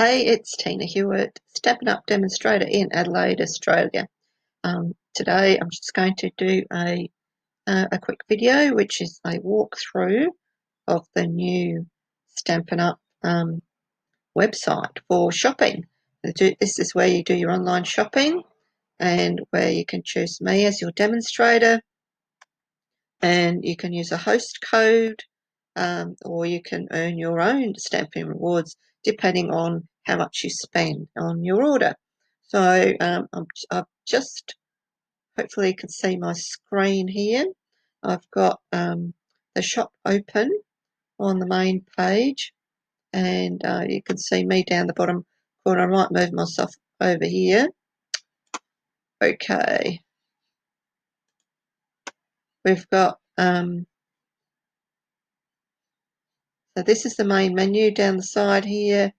Hey, it's Tina Hewitt, Stampin Up demonstrator in Adelaide, Australia. Today I'm just going to do a quick video, which is a walkthrough of the new Stampin Up website for shopping. This is where you do your online shopping and where you can choose me as your demonstrator, and you can use a host code, or you can earn your own Stampin Rewards depending on how much you spend on your order. So I've just, hopefully you can see my screen here. I've got the shop open on the main page, and you can see me down the bottom corner. I might move myself over here. Okay, we've got so this is the main menu down the side here.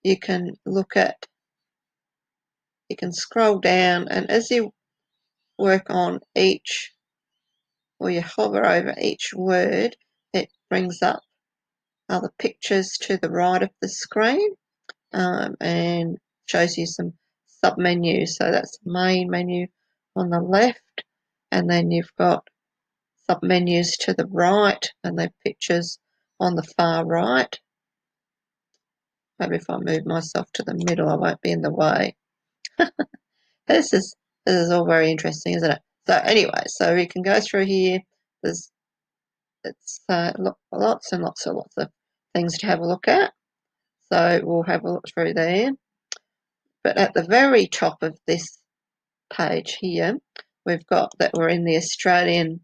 You can scroll down, and as you work on each, or you hover over each word, it brings up other pictures to the right of the screen, and shows you some sub-menus. So that's the main menu on the left, and then you've got sub-menus to the right, and they're pictures on the far right. Maybe if I move myself to the middle, I won't be in the way. This is all very interesting, isn't it? So anyway, so we can go through here. It's lots and lots of things to have a look at. So we'll have a look through there. But at the very top of this page here, we've got that we're in the Australian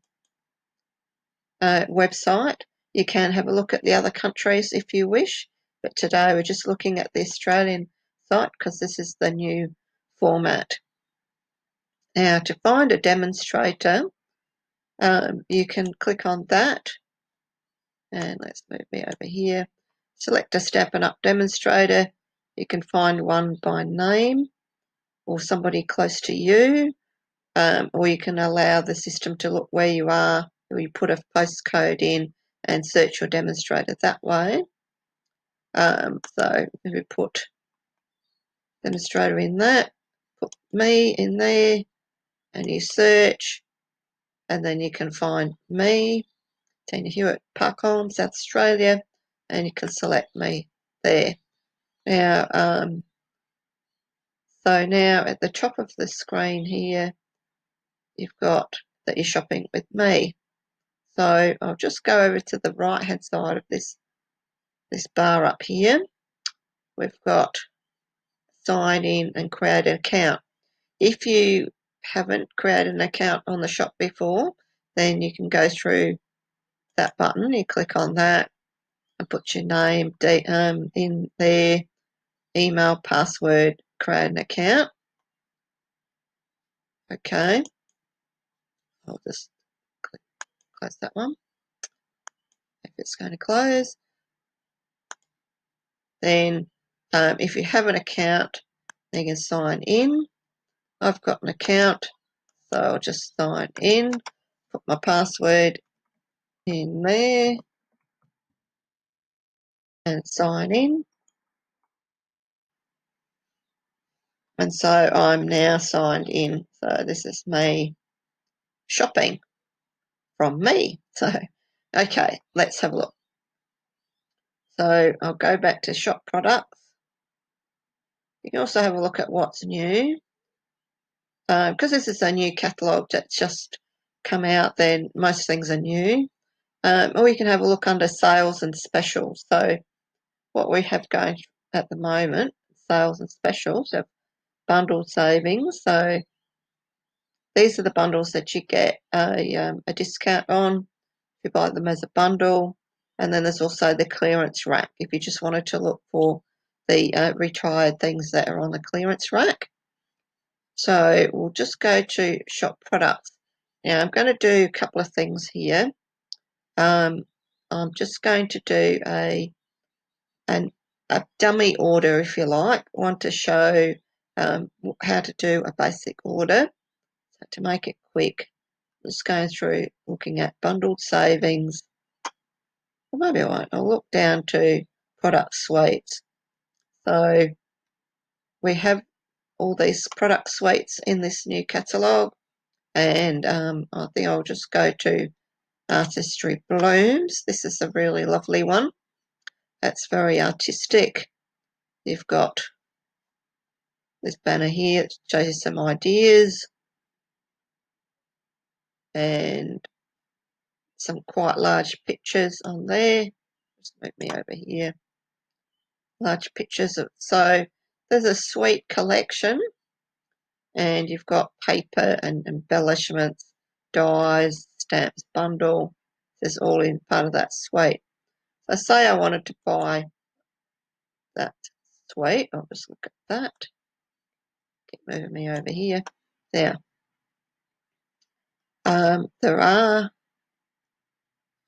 website. You can have a look at the other countries if you wish, but today we're just looking at the Australian site because this is the new format. Now, to find a demonstrator, you can click on that, and let's move me over here. Select a Stampin Up demonstrator. You can find one by name or somebody close to you, or you can allow the system to look where you are, or you put a postcode in and search your demonstrator that way. So if you put demonstrator in that, put me in there, and you search, and then you can find me, Tina Hewitt, Parkholme, South Australia, and you can select me there. Now, so now at the top of the screen here, you've got that you're shopping with me. So I'll just go over to the right hand side of this bar up here. We've got sign in and create an account. If you haven't created an account on the shop before, then you can go through that button. You click on that and put your name in there, email, password, create an account. Okay, I'll just close that one if it's going to close. Then if you have an account, you can sign in. I've got an account, so I'll just sign in, put my password in there and sign in. And so I'm now signed in. So this is me shopping from me. So, okay, let's have a look. So I'll go back to shop products. You can also have a look at what's new. Because this is a new catalogue that's just come out, then most things are new. Or you can have a look under sales and specials. So what we have going at the moment, sales and specials, have bundled savings. So these are the bundles that you get a discount on if you buy them as a bundle. And then there's also the clearance rack if you just wanted to look for the retired things that are on the clearance rack. So we'll just go to shop products. Now I'm going to do a couple of things here. I'm just going to do a dummy order, if you like. I want to show how to do a basic order. So to make it quick, just going through looking at bundled savings. Well, maybe I won't. I'll look down to product suites. So we have all these product suites in this new catalogue, and I think I'll just go to Artistry Blooms. This is a really lovely one. That's very artistic. You've got this banner here that shows you some ideas and some quite large pictures on there. Just move me over here. Large pictures of, so there's a sweet collection, and you've got paper and embellishments, dies, stamps, bundle. There's all in part of that suite. So say I wanted to buy that suite. I'll just look at that. Keep moving me over here. There. There are,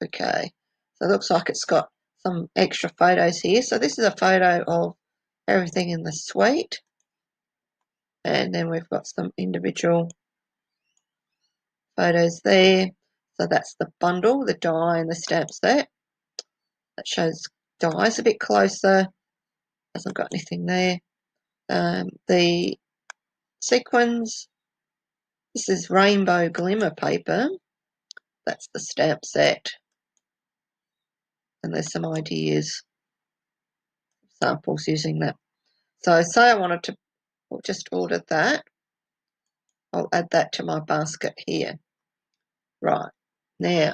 okay, so it looks like it's got some extra photos here. So this is a photo of everything in the suite, and then we've got some individual photos there. So that's the bundle, the die and the stamp set. That shows dies a bit closer. Hasn't got anything there. The sequins, this is rainbow glimmer paper. That's the stamp set. And there's some ideas, samples using that. So say I wanted to just order that. I'll add that to my basket here. Right, now,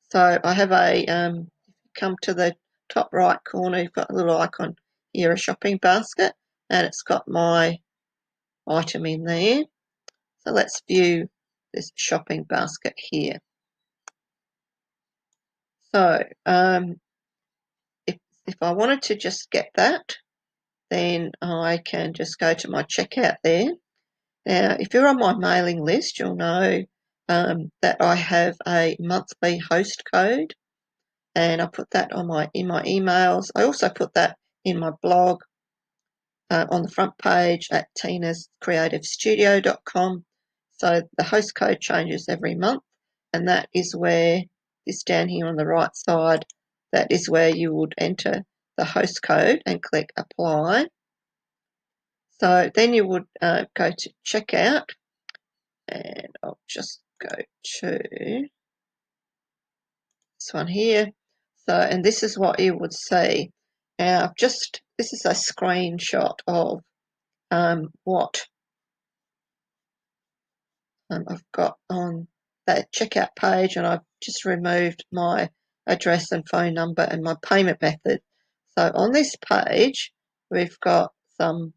so I have a, come to the top right corner, you've got a little icon here, a shopping basket, and it's got my item in there. So let's view this shopping basket here. So if I wanted to just get that, then I can just go to my checkout there. Now, if you're on my mailing list, you'll know that I have a monthly host code, and I put that on in my emails. I also put that in my blog on the front page at tinascreativestudio.com. So the host code changes every month, and that is where this down here on the right side, that is where you would enter the host code and click apply. So then you would go to checkout, and I'll just go to this one here. So, and this is what you would see. Now, this is a screenshot of what I've got on that checkout page, and I've just removed my address and phone number and my payment method. So on this page, we've got some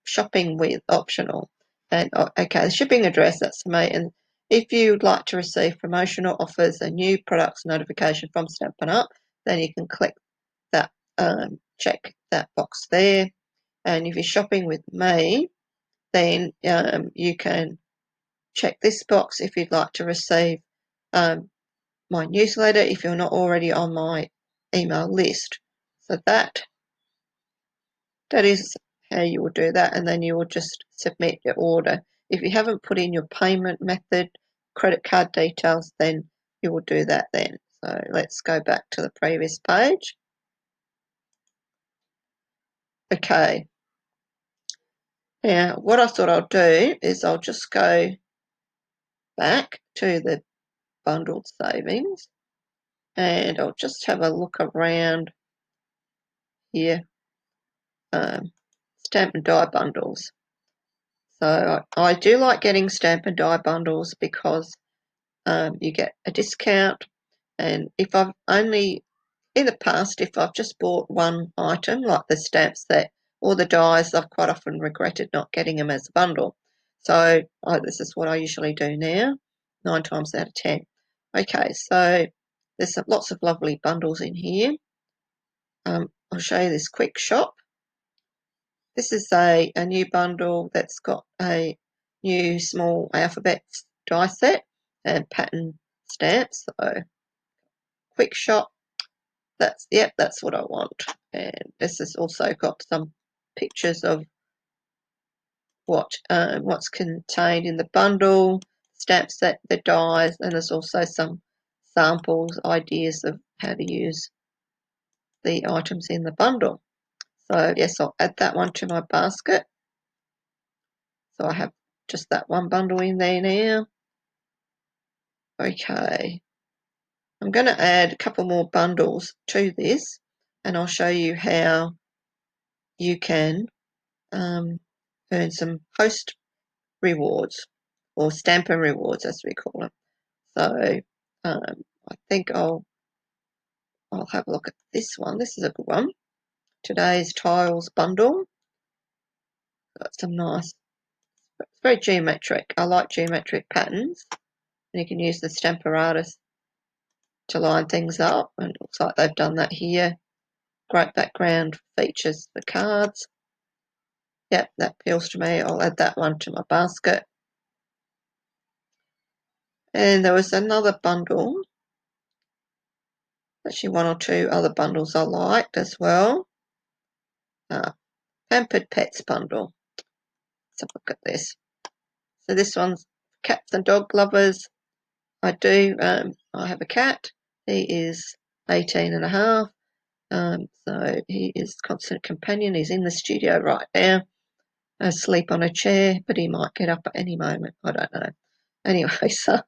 shopping with optional. And okay, the shipping address, that's for me. And if you'd like to receive promotional offers and new products notification from Stampin' Up, then you can click that, check that box there. And if you're shopping with me, then you can check this box if you'd like to receive my newsletter if you're not already on my email list. So that is how you will do that, and then you will just submit your order. If you haven't put in your payment method, credit card details, then you will do that then. So let's go back to the previous page. Okay. Now, what I thought I'll do is I'll just go back to the bundled savings, and I'll just have a look around here. Stamp and die bundles. So I do like getting stamp and die bundles because you get a discount, and if I've only, in the past, if I've just bought one item, like the stamp set or the dies, I've quite often regretted not getting them as a bundle. So this is what I usually do now, 9 times out of 10. Okay, so there's lots of lovely bundles in here. I'll show you this quick shop. This is a new bundle that's got a new small alphabet die set and pattern stamps. So quick shop, that's what I want. And this has also got some pictures of what's contained in the bundle, stamp set, the dies, and there's also some samples, ideas of how to use the items in the bundle. So yes, I'll add that one to my basket. So I have just that one bundle in there now. Okay, I'm going to add a couple more bundles to this, and I'll show you how you can earn some host rewards, or Stampin Rewards as we call them. So I think I'll have a look at this one. This is a good one. Today's Tiles bundle. Got some nice, it's very geometric. I like geometric patterns. And you can use the Stamparatus to line things up, and it looks like they've done that here. Great background features the cards. Yep, that appeals to me. I'll add that one to my basket. And there was another bundle, actually one or two other bundles I liked as well. Pampered Pets bundle. Let's have a look at this. So this one's cats and dog lovers. I have a cat. He is 18 and a half. So he is constant companion. He's in the studio right now, asleep on a chair, but he might get up at any moment. I don't know. Anyway, so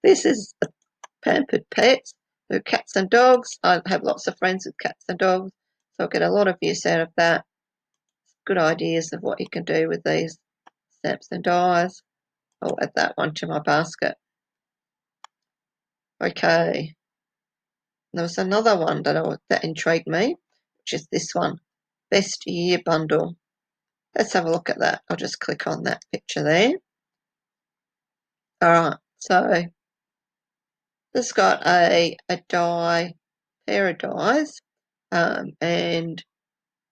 this is a Pampered Pets. So cats and dogs. I have lots of friends with cats and dogs, so I get a lot of use out of that. Good ideas of what you can do with these stamps and dies. I'll add that one to my basket. Okay. There was another one that intrigued me, which is this one, Best Year Bundle. Let's have a look at that. I'll just click on that picture there. All right, so this got a pair of dies, and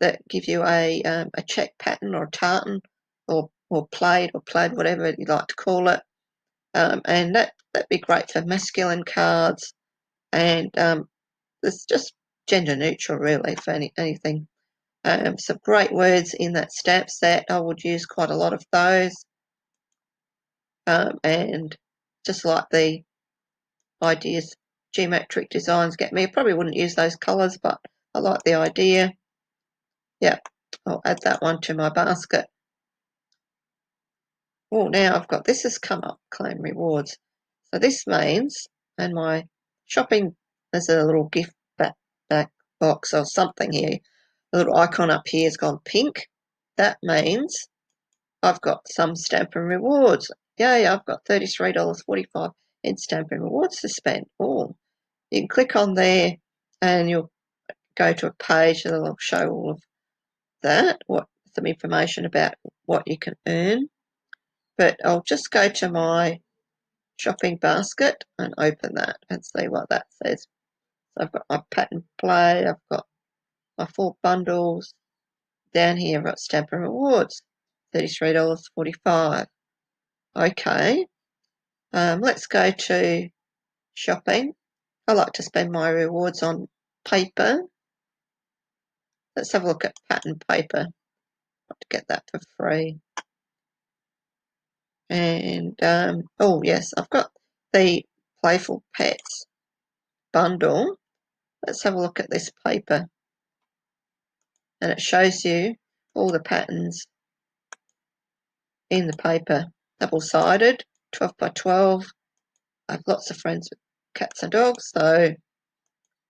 that give you a check pattern or tartan or plaid, whatever you like to call it, and that'd be great for masculine cards, and it's just gender neutral really for anything. Some great words in that stamp set. I would use quite a lot of those, and just like the ideas, geometric designs get me. I probably wouldn't use those colours, but I like the idea. Yeah, I'll add that one to my basket. Oh, now I've got this has come up, claim rewards. So this means, and my shopping, there's a little gift back box or something here. The little icon up here has gone pink. That means I've got some Stampin Rewards. Yay, I've got $33.45 in Stampin Rewards to spend. Oh, you can click on there and you'll go to a page that'll show all of that, some information about what you can earn. But I'll just go to my shopping basket and open that and see what that says. So I've got my pattern play, I've got my 4 bundles. Down here I've got Stampin Rewards, $33.45. Okay, let's go to shopping. I like to spend my rewards on paper. Let's have a look at pattern paper. To get that for free. And oh yes, I've got the Playful Pets bundle. Let's have a look at this paper, and it shows you all the patterns in the paper, double-sided, 12 by 12. I have lots of friends with cats and dogs, so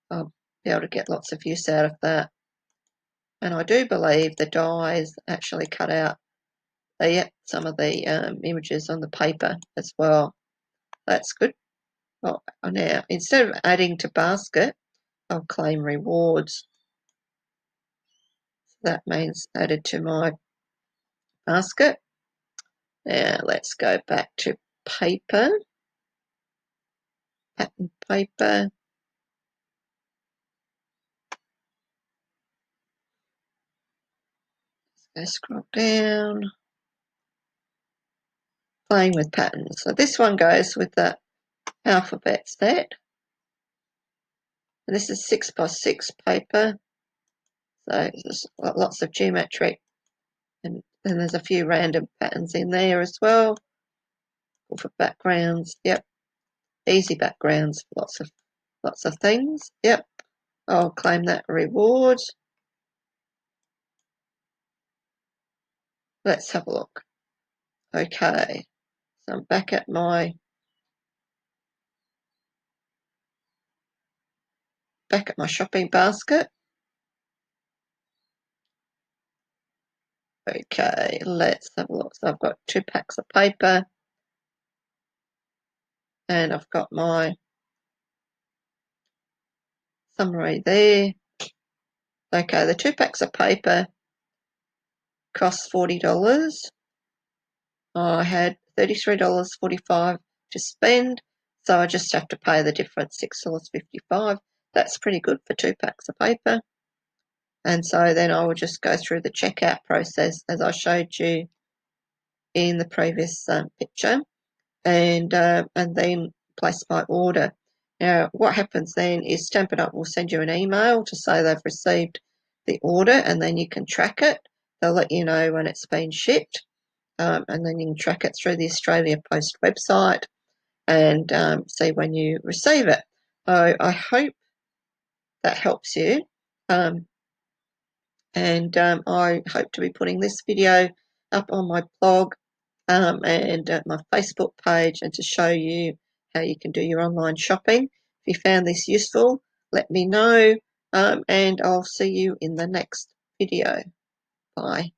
I'll be able to get lots of use out of that. And I do believe the dies actually cut out some of the images on the paper as well. That's good. Oh, now, instead of adding to basket, I'll claim rewards. That means added to my basket. Now, let's go back to paper. Pattern paper. Let's scroll down. Playing with patterns. So this one goes with the alphabet set. And this is 6 by 6 paper. So there's lots of geometric, and then there's a few random patterns in there as well. Or for backgrounds, yep, easy backgrounds, lots of lots of things. Yep, I'll claim that reward. Let's have a look. Okay, so I'm back at my shopping basket. Okay, let's have a look. So I've got 2 packs of paper, and I've got my summary there. Okay, the 2 packs of paper cost $40. I had $33.45 to spend, so I just have to pay the difference, $6.55. That's pretty good for 2 packs of paper. And so then I will just go through the checkout process as I showed you in the previous picture, and then place my order. Now, what happens then is Stampin' Up will send you an email to say they've received the order, and then you can track it. They'll let you know when it's been shipped, and then you can track it through the Australia Post website and see when you receive it. So I hope that helps you. And I hope to be putting this video up on my blog and at my Facebook page, and to show you how you can do your online shopping. If you found this useful, let me know, and I'll see you in the next video. Bye.